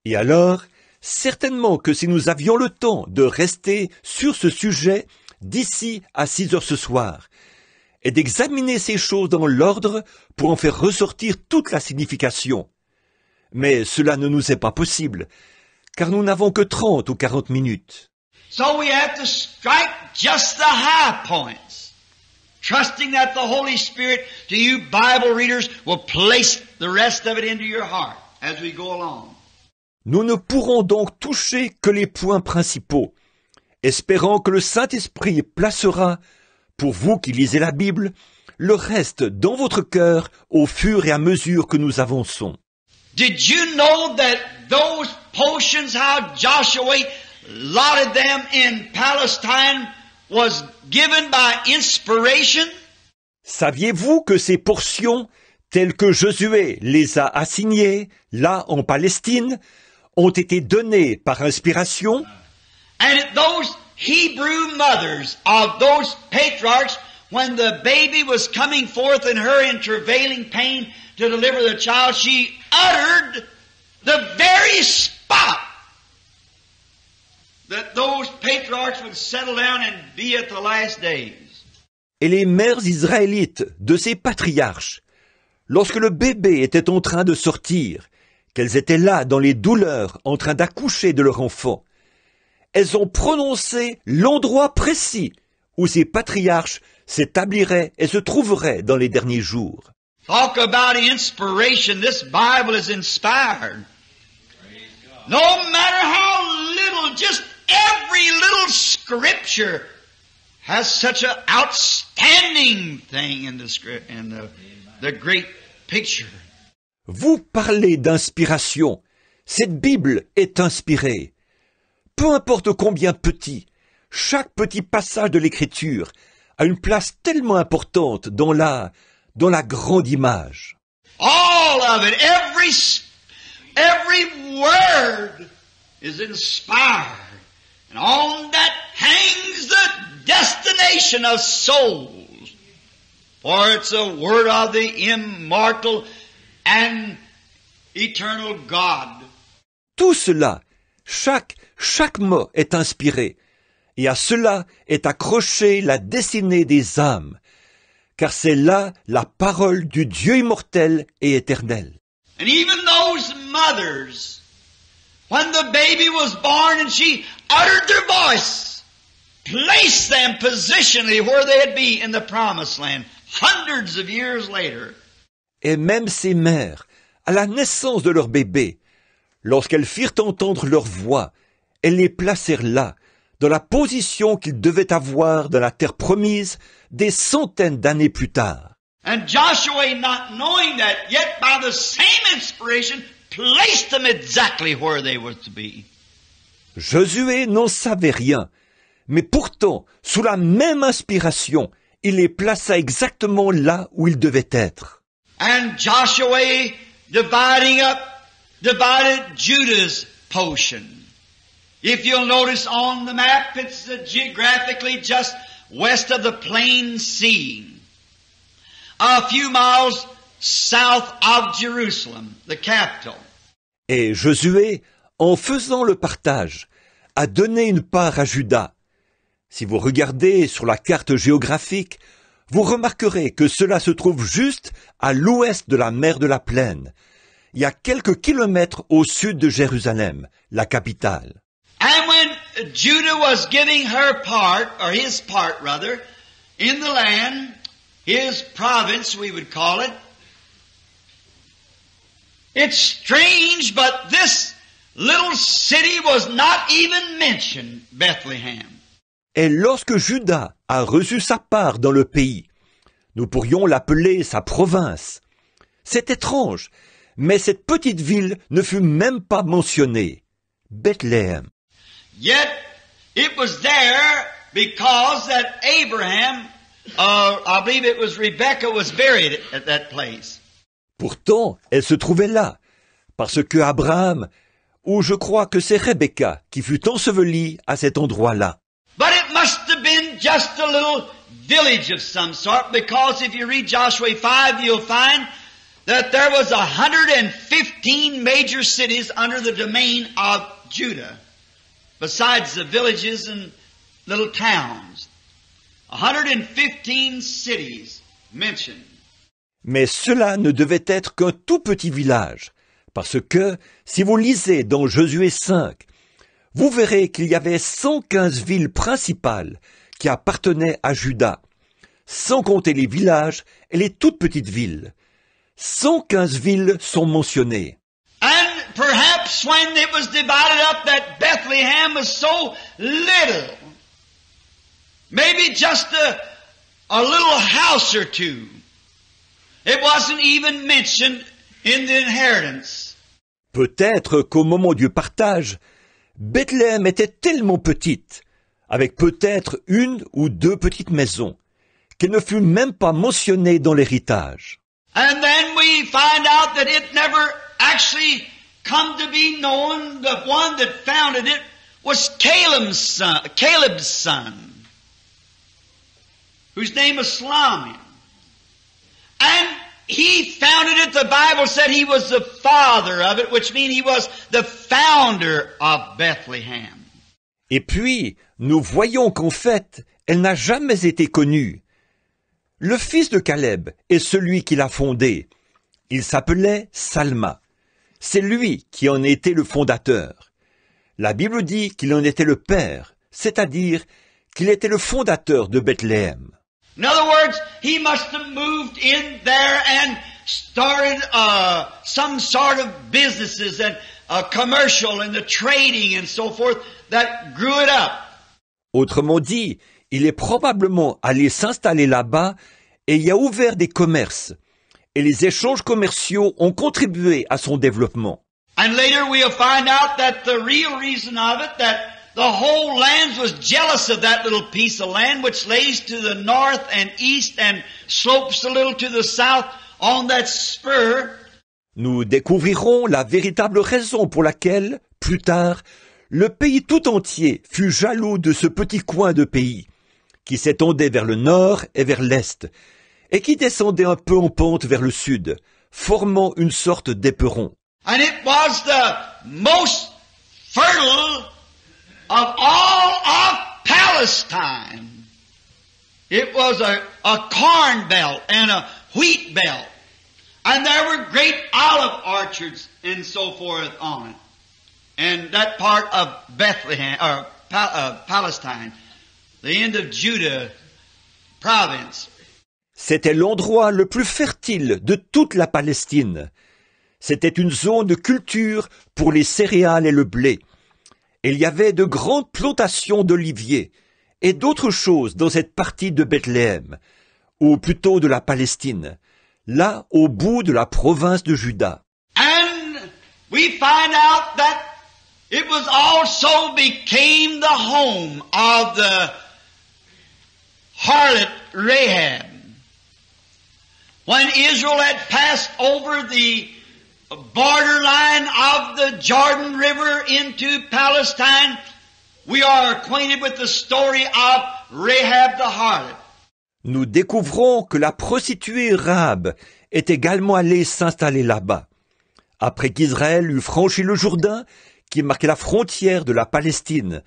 Et alors, certainement que si nous avions le temps de rester sur ce sujet d'ici à 6 heures ce soir, et d'examiner ces choses dans l'ordre pour en faire ressortir toute la signification. Mais cela ne nous est pas possible, car nous n'avons que 30 ou 40 minutes. So we have to strike just the high points, trusting that the Holy Spirit, to you Bible readers, will place the rest of it into your heart as we go along. Nous ne pourrons donc toucher que les points principaux, espérant que le Saint-Esprit placera, pour vous qui lisez la Bible, le reste dans votre cœur au fur et à mesure que nous avançons. Did you know that those portions, how Joshua lotted them in Palestine, was given by inspiration? Saviez-vous que ces portions, telles que Josué les a assignées, là en Palestine, ont été données par inspiration? And those Hebrew mothers of those patriarchs, when the baby was coming forth in her in travailing pain to deliver the child, she uttered the very spot that those patriarchs would settle down and be at the last days. Et les mères israélites de ces patriarches, lorsque le bébé était en train de sortir, qu'elles étaient là dans les douleurs en train d'accoucher de leur enfant, elles ont prononcé l'endroit précis où ces patriarches s'établiraient et se trouveraient dans les derniers jours. Talk about inspiration. This Bible is inspired. No matter how little, just every little scripture has such an outstanding thing in the script, in the great picture. Vous parlez d'inspiration. Cette Bible est inspirée. Peu importe combien petit, chaque petit passage de l'Écriture a une place tellement importante dans la grande image. All of it, every word is inspired. And on that hangs the destination of souls. For it's a word of the immortal and eternal God. Tout cela, chaque mot est inspiré, et à cela est accrochée la destinée des âmes, car c'est là la parole du Dieu immortel et éternel. And even those mothers, when the baby was born and she uttered their voice, placed them positionally where they'd be in the promised land, hundreds of years later. Et même ces mères, à la naissance de leur bébé, lorsqu'elles firent entendre leur voix, elles les placèrent là, dans la position qu'ils devaient avoir dans la terre promise des centaines d'années plus tard. And Joshua, not knowing that, yet by the same inspiration, placed them exactly where they were to be. Josué n'en savait rien, mais pourtant, sous la même inspiration, il les plaça exactement là où ils devaient être. And Joshua divided Judah's portion. If you'll notice on the map, it's geographically just west of the Plain Sea, a few miles south of Jerusalem, the capital. Et Josué, en faisant le partage, a donné une part à Juda. Si vous regardez sur la carte géographique, vous remarquerez que cela se trouve juste à l'ouest de la mer de la Plaine, et à quelques kilomètres au sud de Jérusalem, la capitale. And when Judah was giving her part, or his part rather, in the land, his province we would call it, it's strange, but this little city was not even mentioned, Bethlehem. Et lorsque Juda a reçu sa part dans le pays, nous pourrions l'appeler sa province. C'est étrange, mais cette petite ville ne fut même pas mentionnée. Bethléem. Yet it was there because that Abraham, I believe it was Rebekah, was buried at that place. Pourtant, elle se trouvait là, parce que Abraham, ou je crois que c'est Rebecca, qui fut ensevelie à cet endroit-là. But it must have been just a little village of some sort, because if you read Joshua 5, you'll find that there was 115 major cities under the domain of Judah, besides the villages and little towns. 115 cities mentioned. Mais cela ne devait être qu'un tout petit village, parce que, si vous lisez dans Josué 5, vous verrez qu'il y avait 115 villes principales qui appartenaient à Juda, sans compter les villages et les toutes petites villes. 115 villes sont mentionnées. And perhaps when it was divided up that Bethlehem was so little, maybe just a little house or two. It wasn't even mentioned in the inheritance. Peut-être qu'au moment du partage, Bethléem était tellement petite, avec peut-être une ou deux petites maisons, qu'elle ne fut même pas mentionnée dans l'héritage. And then we find out that it never actually come to be known. The one that founded it was Caleb's son, whose name was Salami. And he founded it, the Bible said he was the father of it, which means he was the founder of Bethlehem. Et puis, nous voyons qu'en fait, elle n'a jamais été connue. Le fils de Caleb est celui qui l'a fondée. Il s'appelait Salma. C'est lui qui en était le fondateur. La Bible dit qu'il en était le père, c'est-à-dire qu'il était le fondateur de Bethléem. In other words, he must have moved in there and started some sort of businesses and commercial and the trading and so forth that grew it up. Autrement dit, il est probablement allé s'installer là-bas et y a ouvert des commerces. Et les échanges commerciaux ont contribué à son développement. And later we'll find out that the real reason of it, that the whole land was jealous of that little piece of land which lays to the north and east and slopes a little to the south on that spur. Nous découvrirons la véritable raison pour laquelle, plus tard, le pays tout entier fut jaloux de ce petit coin de pays, qui s'étendait vers le nord et vers l'est, et qui descendait un peu en pente vers le sud, formant une sorte d'éperon. And it was the most fertile of all of Palestine. It was a corn belt and a wheat belt. And there were great olive orchards and so forth on it. And that part of Bethlehem, or Palestine, the end of Judah province. C'était l'endroit le plus fertile de toute la Palestine. C'était une zone de culture pour les céréales et le blé. Et il y avait de grandes plantations d'oliviers et d'autres choses dans cette partie de Bethléem, ou plutôt de la Palestine, là au bout de la province de Juda. And we find out that it was also became the home of the harlot Rahab. When Israel had passed over the borderline of the Jordan River into Palestine, we are acquainted with the story of Rahab the harlot. Nous découvrons que la prostituée Rahab est également allée s'installer là-bas. Après qu'Israël eut franchi le Jourdain, qui marquait la frontière de la Palestine,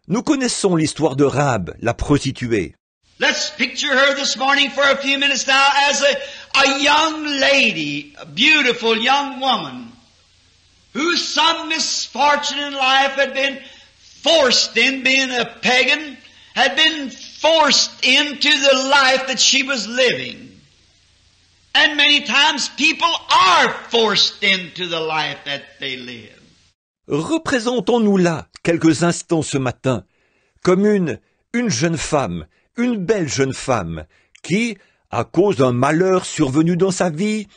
nous connaissons l'histoire de Rahab, la prostituée. Let's picture her this morning for a few minutes now as a young lady, a beautiful young woman, whose some misfortune in life had been forced in, being a pagan, had been forced into the life that she was living. And many times people are forced into the life that they live. Représentons-nous là quelques instants ce matin comme une jeune femme, une belle jeune femme qui, à cause d'un malheur survenu dans sa vie,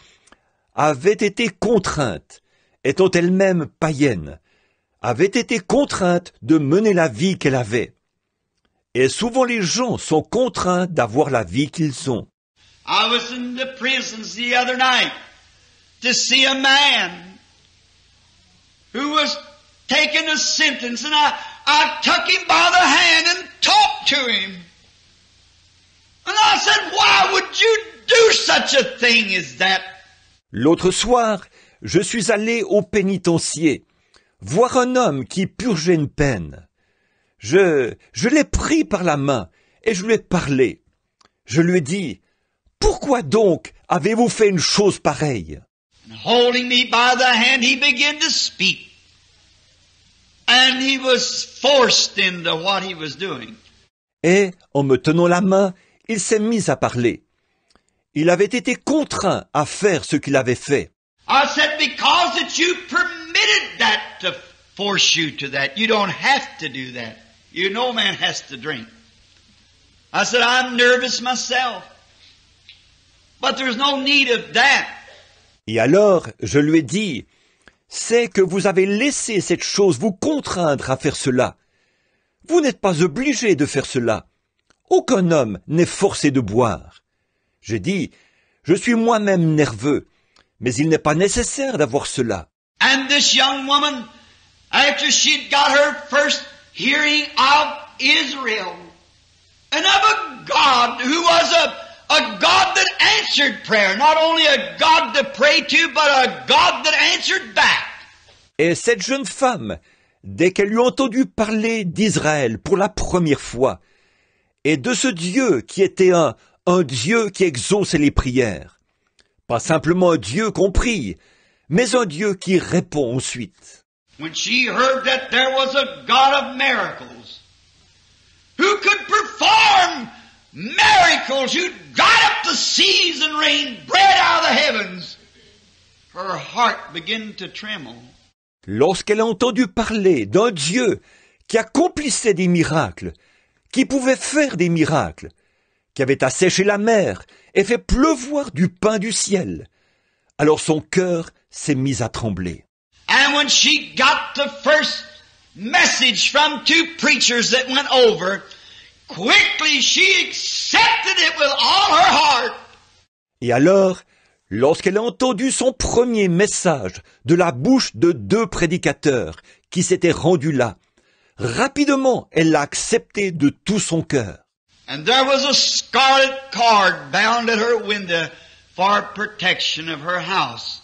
avait été contrainte, étant elle-même païenne, avait été contrainte de mener la vie qu'elle avait. Et souvent les gens sont contraints d'avoir la vie qu'ils ont. I was in the prisons the other night to see a man who was taking a sentence, and I took him by the hand and talked to him. And I said, why would you do such a thing as that? L'autre soir, je suis allé au pénitencier, voir un homme qui purgeait une peine. Je l'ai pris par la main et je lui ai parlé. Je lui ai dit, pourquoi donc avez-vous fait une chose pareille? And holding me by the hand, he began to speak. And he was forced into what he was doing. Et, en me tenant la main, il s'est mis à parler. Il avait été contraint à faire ce qu'il avait fait. I said, because that you permitted that to force you to that. You don't have to do that. No man has to drink. I said, I'm nervous myself. But there's no need of that. Et alors, je lui ai dit, c'est que vous avez laissé cette chose vous contraindre à faire cela. Vous n'êtes pas obligé de faire cela. Aucun homme n'est forcé de boire. J'ai dit, je suis moi-même nerveux, mais il n'est pas nécessaire d'avoir cela. And this young woman, after she'd got her first hearing of Israel, and of a God who was a God that answered prayer, not only a God to pray to, but a God that answered back. Et cette jeune femme, dès qu'elle eut entendu parler d'Israël pour la première fois, et de ce Dieu qui était un Dieu qui exauçait les prières, pas simplement un Dieu qu'on prie, mais un Dieu qui répond ensuite. When she heard that there was a God of miracles, who could perform miracles, who'd dried up the seas and rain bread out of the heavens, her heart began to tremble. Lorsqu'elle a entendu parler d'un Dieu qui accomplissait des miracles, qui pouvait faire des miracles, qui avait asséché la mer et fait pleuvoir du pain du ciel, alors son cœur s'est mis à trembler. And when she got the first message from two preachers that went over, quickly she accepted it with all her heart. Et alors, lorsqu'elle a entendu son premier message de la bouche de 2 prédicateurs qui s'étaient rendus là, rapidement elle l'a accepté de tout son cœur. And there was a scarlet cord bound at her window for protection of her house.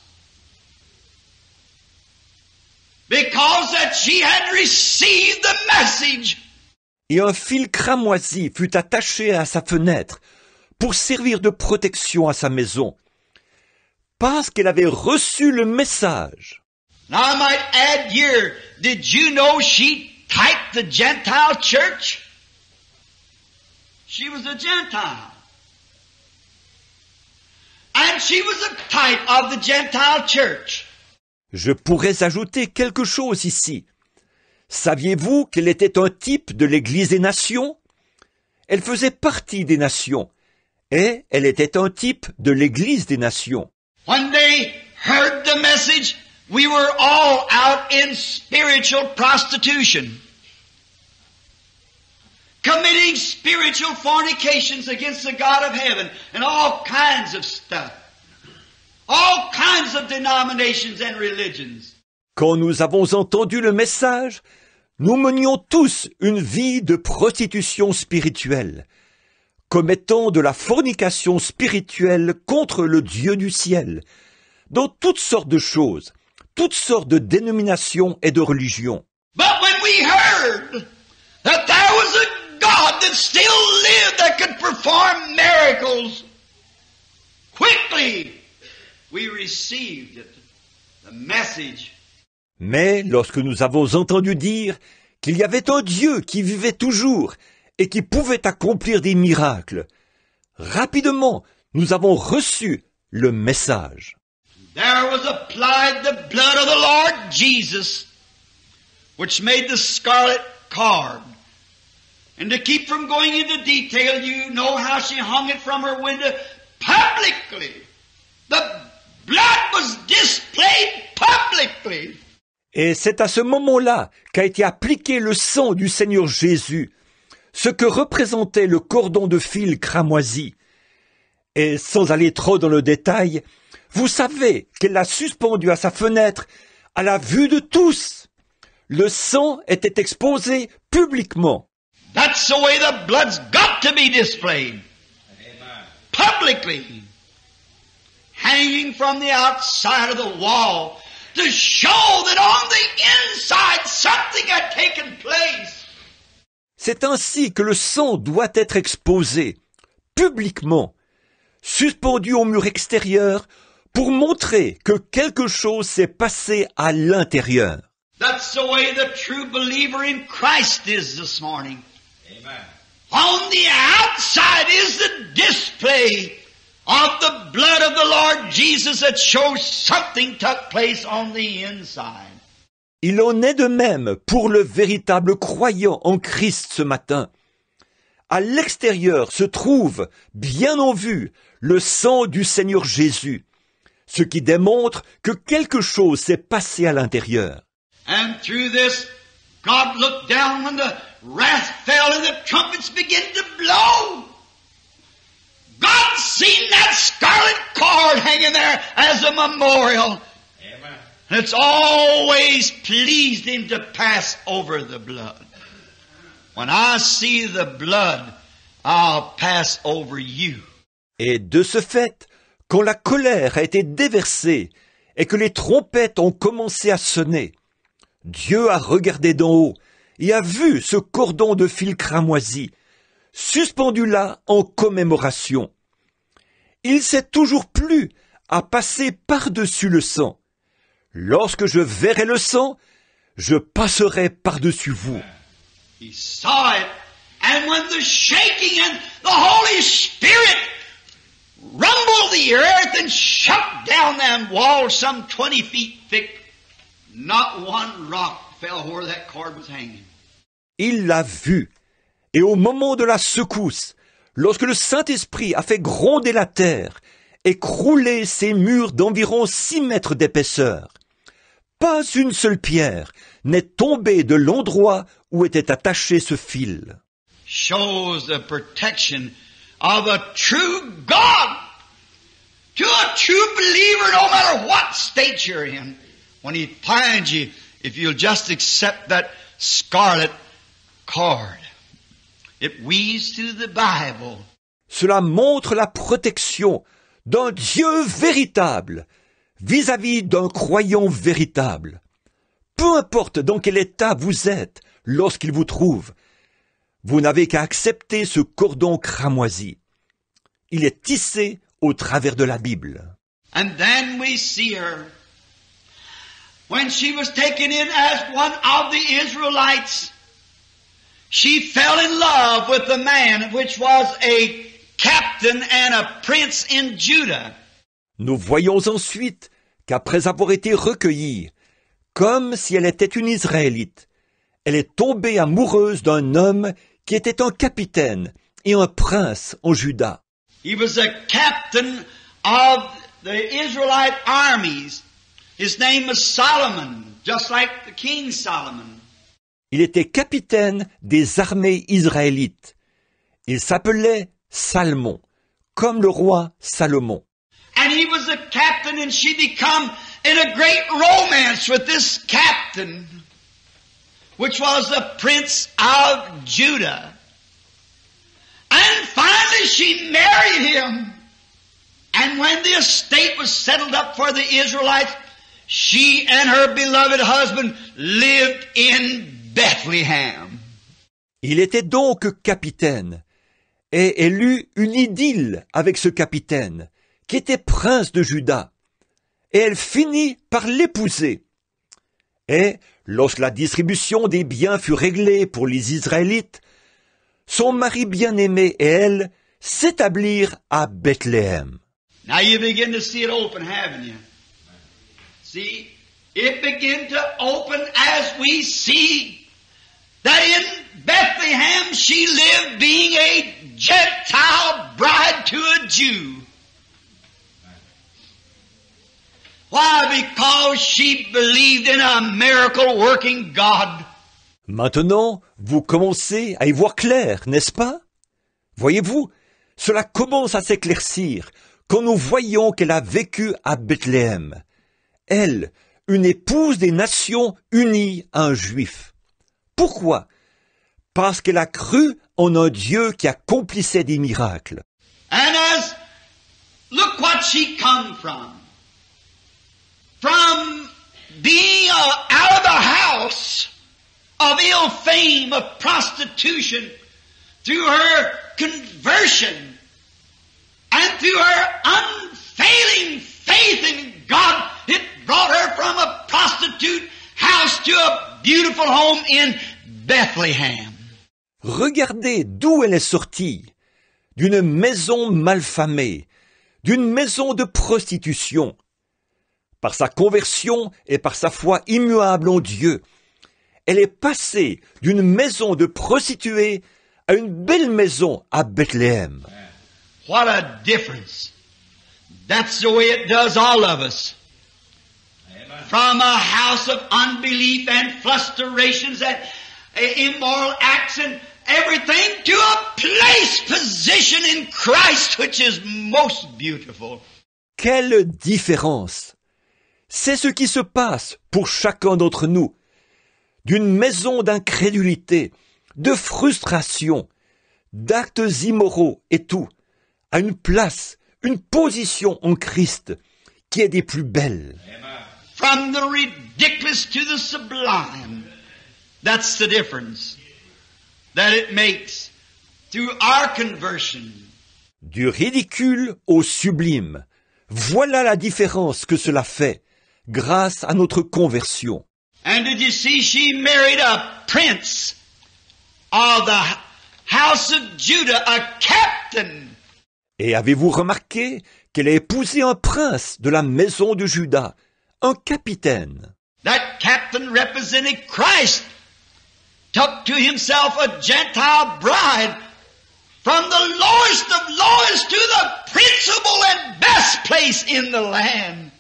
Because that she had received the message. Et un fil cramoisi fut attaché à sa fenêtre pour servir de protection à sa maison, parce qu'elle avait reçu le message. Now I might add here, did you know she typed the Gentile church? She was a Gentile. And she was a type of the Gentile church. Je pourrais ajouter quelque chose ici. Saviez-vous qu'elle était un type de l'Église des nations? Elle faisait partie des nations, et elle était un type de l'Église des nations. When they heard the message, we were all out in spiritual prostitution, committing spiritual fornications against the God of heaven, and all kinds of stuff. All kinds of denominations and religions. Quand nous avons entendu le message, nous menions tous une vie de prostitution spirituelle, commettant de la fornication spirituelle contre le Dieu du ciel, dans toutes sortes de choses, toutes sortes de dénominations et de religions. But when we heard that there was a God God that still lived, that could perform miracles. Quickly, we received it, the message. Mais lorsque nous avons entendu dire qu'il y avait un Dieu qui vivait toujours et qui pouvait accomplir des miracles, rapidement, nous avons reçu le message. There was applied the blood of the Lord Jesus, which made the scarlet cord. And to keep from going into detail, you know how she hung it from her window publicly. The blood was displayed publicly. Et c'est à ce moment-là qu'a été appliqué le sang du Seigneur Jésus, ce que représentait le cordon de fil cramoisi. Et sans aller trop dans le détail, vous savez qu'elle l'a suspendu à sa fenêtre à la vue de tous. Le sang était exposé publiquement. That's the way the blood's got to be displayed. Amen. Publicly. Hanging from the outside of the wall to show that on the inside something had taken place. C'est ainsi que le sang doit être exposé, publiquement, suspendu au mur extérieur pour montrer que quelque chose s'est passé à l'intérieur. That's the way the true believer in Christ is this morning. Amen. On the outside is the display of the blood of the Lord Jesus that shows something took place on the inside. Il en est de même pour le véritable croyant en Christ ce matin. À l'extérieur se trouve, bien en vue, le sang du Seigneur Jésus, ce qui démontre que quelque chose s'est passé à l'intérieur. And through this, God looked down when the wrath fell and the trumpets began to blow. God seen that scarlet cord hanging there as a memorial. Amen. And it's always pleased Him to pass over the blood. When I see the blood, I'll pass over you. Et de ce fait, quand la colère a été déversée et que les trompettes ont commencé à sonner, Dieu a regardé d'en haut et a vu ce cordon de fil cramoisi, suspendu là en commémoration. Il s'est toujours plu à passer par-dessus le sang. Lorsque je verrai le sang, je passerai par-dessus vous. He saw it, and when the shaking and the Holy Spirit rumbled the earth and shook down them walls some 20 feet thick, not one rock fell where that cord was hanging. Il l'a vu, et au moment de la secousse, lorsque le Saint-Esprit a fait gronder la terre et crouler ces murs d'environ 6 mètres d'épaisseur, pas une seule pierre n'est tombée de l'endroit où était attaché ce fil. Shows the protection of a true God to a true believer, no matter what state you're in. When He finds you, if you'll just accept that scarlet cord, it weaves through the Bible. Cela montre la protection d'un Dieu véritable vis-à-vis d'un croyant véritable. Peu importe dans quel état vous êtes lorsqu'il vous trouve, vous n'avez qu'à accepter ce cordon cramoisi. Il est tissé au travers de la Bible. And then we see her. When she was taken in as one of the Israelites, she fell in love with a man which was a captain and a prince in Judah. Nous voyons ensuite qu'après avoir été recueillie, comme si elle était une Israélite, elle est tombée amoureuse d'un homme qui était un capitaine et un prince en Juda. He was a captain of the Israelite armies. His name was Solomon, just like the King Solomon. Il était capitaine des armées israélites. Il s'appelait Salmon, comme le roi Salomon. And he was a captain, and she become in a great romance with this captain, which was the prince of Judah. And finally she married him. And when the estate was settled up for the Israelites, she and her beloved husband lived in Bethlehem. Il était donc capitaine, et elle eut une idylle avec ce capitaine, qui était prince de Juda, et elle finit par l'épouser. Et, lorsque la distribution des biens fut réglée pour les Israélites, son mari bien-aimé et elle s'établirent à Bethléem. Now you begin to see it open, haven't you? See, it began to open as we see that in Bethlehem she lived being a Gentile bride to a Jew. Why? Because she believed in a miracle-working God. Maintenant, vous commencez à y voir clair, n'est-ce pas? Voyez-vous, cela commence à s'éclaircir quand nous voyons qu'elle a vécu à Bethléem. Elle, une épouse des nations unie à un juif. Pourquoi? Parce qu'elle a cru en un Dieu qui accomplissait des miracles. And look what she come from. From being out of the house of ill fame, of prostitution, through her conversion, and through her unfailing faith in God, it brought her from a prostitute house to a beautiful home in Bethlehem. Regardez d'où elle est sortie. D'une maison malfamée, d'une maison de prostitution. Par sa conversion et par sa foi immuable en Dieu, elle est passée d'une maison de prostituées à une belle maison à Bethléem. What a difference. That's the way it does all of us. Amen. From a house of unbelief and flusterations and immoral acts and everything to a place, position in Christ which is most beautiful. Quelle différence! C'est ce qui se passe pour chacun d'entre nous. D'une maison d'incrédulité, de frustration, d'actes immoraux et tout, à une place, une position en Christ qui est des plus belles. From the ridiculous to the sublime. That's the difference that it makes through our conversion. Du ridicule au sublime. Voilà la différence que cela fait grâce à notre conversion. And did you see she married a prince of the house of Judah, a captain. Et avez-vous remarqué qu'elle a épousé un prince de la maison de Juda, un capitaine? That captain represented Christ, took to himself a Gentile bride from the lowest of lowest to the principal and best place in the land.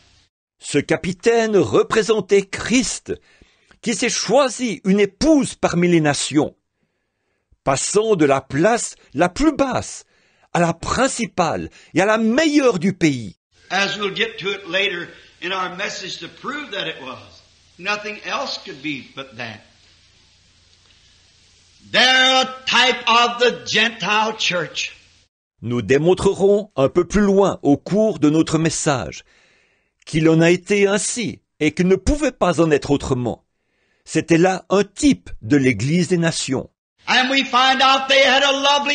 Ce capitaine représentait Christ, qui s'est choisi une épouse parmi les nations, passant de la place la plus basse à la principale et à la meilleure du pays. As we'll get to it later in our message to prove that it was. Nothing else could be but that. They're a type of the Gentile church. Nous démontrerons un peu plus loin au cours de notre message qu'il en a été ainsi et qu'il ne pouvait pas en être autrement. C'était là un type de l'Église des nations. And we find out they had a lovely